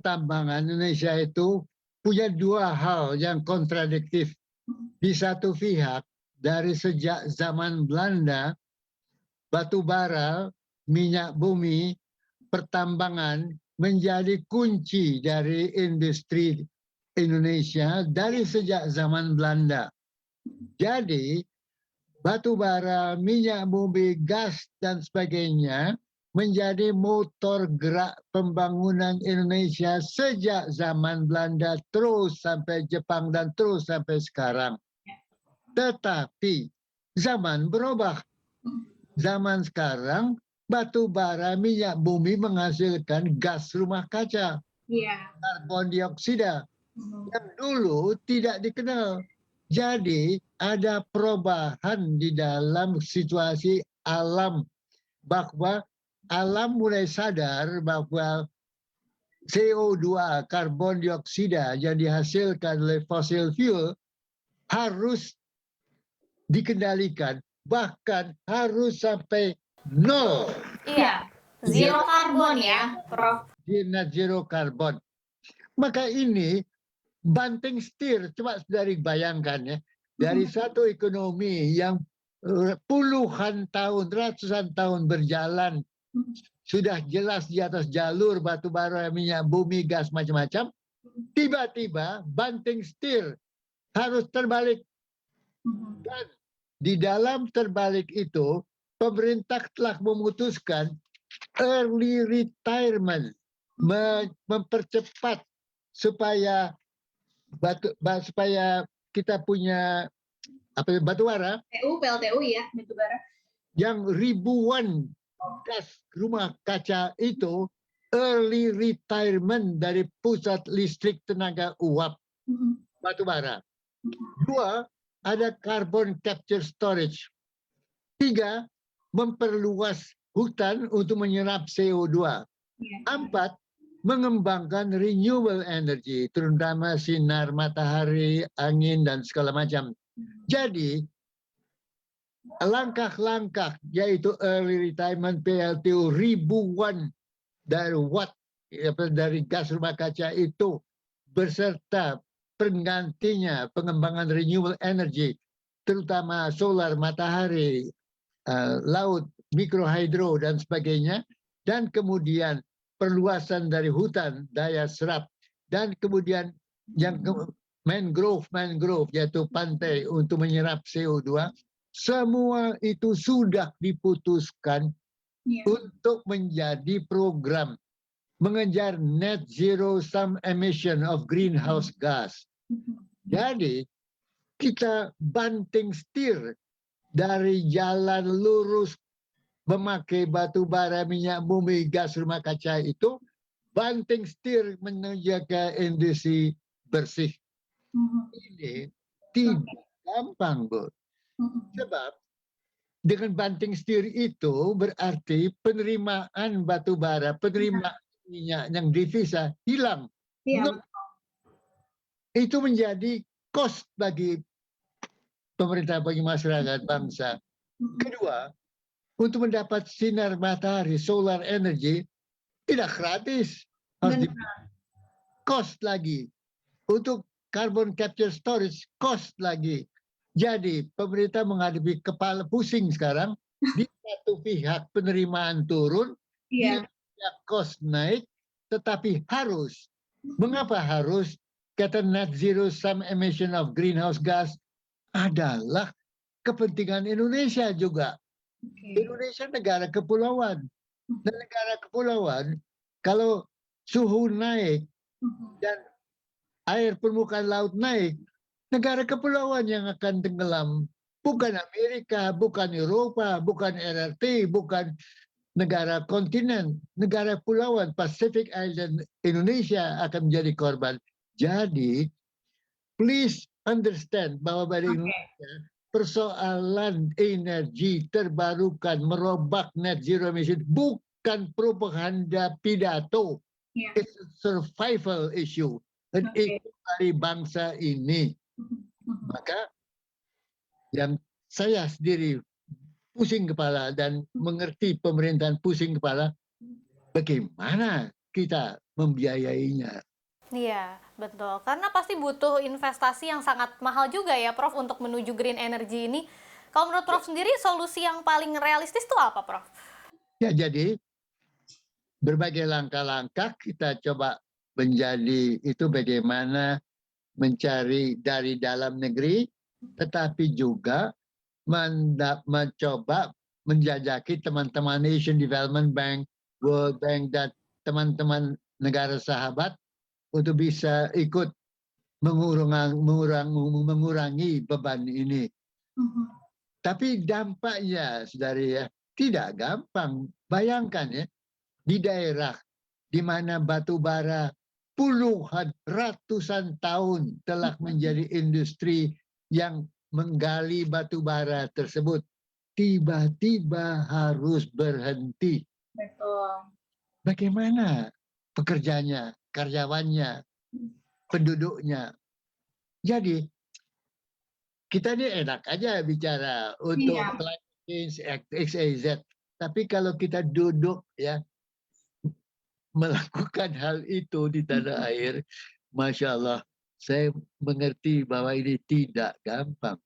pertambangan Indonesia itu punya dua hal yang kontradiktif. Di satu pihak, dari sejak zaman Belanda, batu bara, minyak bumi, pertambangan menjadi kunci dari industri Indonesia dari sejak zaman Belanda. Jadi, batu bara, minyak bumi, gas, dan sebagainya menjadi motor gerak pembangunan Indonesia sejak zaman Belanda terus sampai Jepang dan terus sampai sekarang. Tetapi zaman berubah. Zaman sekarang batu bara, minyak bumi menghasilkan gas rumah kaca, karbon dioksida, yang dulu tidak dikenal. Jadi ada perubahan di dalam situasi alam, bahwa alam mulai sadar bahwa CO2, karbon dioksida yang dihasilkan oleh fossil fuel harus dikendalikan, bahkan harus sampai nol. Iya, zero karbon ya, Prof. Net zero karbon. Maka ini banting setir, coba dari bayangkan ya, dari satu ekonomi yang puluhan tahun, ratusan tahun berjalan, sudah jelas di atas jalur batu bara, minyak bumi, gas, macam-macam, tiba-tiba banting setir, harus terbalik. Dan di dalam terbalik itu, pemerintah telah memutuskan early retirement, mempercepat supaya supaya kita punya batu bara, PLTU ya, batu bara, yang ribuan gas rumah kaca itu early retirement dari pusat listrik tenaga uap batu bara. Dua, ada carbon capture storage. Tiga, memperluas hutan untuk menyerap CO2. Empat, mengembangkan renewable energy, terutama sinar matahari, angin, dan segala macam. Jadi, langkah-langkah yaitu early retirement, PLTU, ribuan dari watt dari gas rumah kaca itu, beserta penggantinya pengembangan renewable energy, terutama solar, matahari, laut, mikrohidro, dan sebagainya, dan kemudian perluasan dari hutan, daya serap, dan kemudian yang mangrove, yaitu pantai untuk menyerap CO2, semua itu sudah diputuskan untuk menjadi program mengejar net zero sum emission of greenhouse gas. Jadi kita banting setir dari jalan lurus memakai batu bara, minyak bumi, gas rumah kaca itu, banting setir menuju ke industri bersih. Ini tidak gampang, Bu. Sebab dengan banting setir itu berarti penerimaan batu bara, penerimaan minyak yang divisa hilang. Itu menjadi cost bagi pemerintah, bagi masyarakat bangsa. Kedua, untuk mendapat sinar matahari, solar energy, tidak gratis, harus cost lagi. Untuk carbon capture storage, cost lagi. Jadi pemerintah menghadapi kepala pusing sekarang. Di satu pihak penerimaan turun, di pihak cost naik, tetapi harus. Mengapa harus? Kata net zero sum emission of greenhouse gas adalah kepentingan Indonesia juga. Indonesia negara kepulauan. Dan negara kepulauan, kalau suhu naik dan air permukaan laut naik, negara kepulauan yang akan tenggelam. Bukan Amerika, bukan Eropa, bukan RRT, bukan negara kontinen. Negara kepulauan, Pacific Island, Indonesia akan menjadi korban. Jadi, please understand bahwa pada Indonesia, persoalan energi terbarukan, merombak net zero emission, bukan propaganda pidato. It's a survival issue. Dan itu dari bangsa ini. Maka yang saya sendiri pusing kepala dan mengerti pemerintahan pusing kepala, bagaimana kita membiayainya. Iya, betul. Karena pasti butuh investasi yang sangat mahal juga ya, Prof, untuk menuju green energy ini. Kalau menurut Prof sendiri, solusi yang paling realistis itu apa, Prof? Ya, jadi berbagai langkah-langkah kita coba menjadi itu bagaimana mencari dari dalam negeri, tetapi juga mencoba menjajaki teman-teman Asian Development Bank, World Bank, dan teman-teman negara sahabat untuk bisa ikut mengurangi beban ini. Tapi dampaknya, saudari ya, tidak gampang. Bayangkan ya, di daerah di mana batu bara puluhan, ratusan tahun telah menjadi industri yang menggali batu bara tersebut, tiba-tiba harus berhenti. Betul. Bagaimana pekerjanya, karyawannya, penduduknya? Jadi kita ini enak aja bicara untuk Iya. climate change XYZ, tapi kalau kita duduk ya melakukan hal itu di tanah air, Masya Allah, saya mengerti bahwa ini tidak gampang.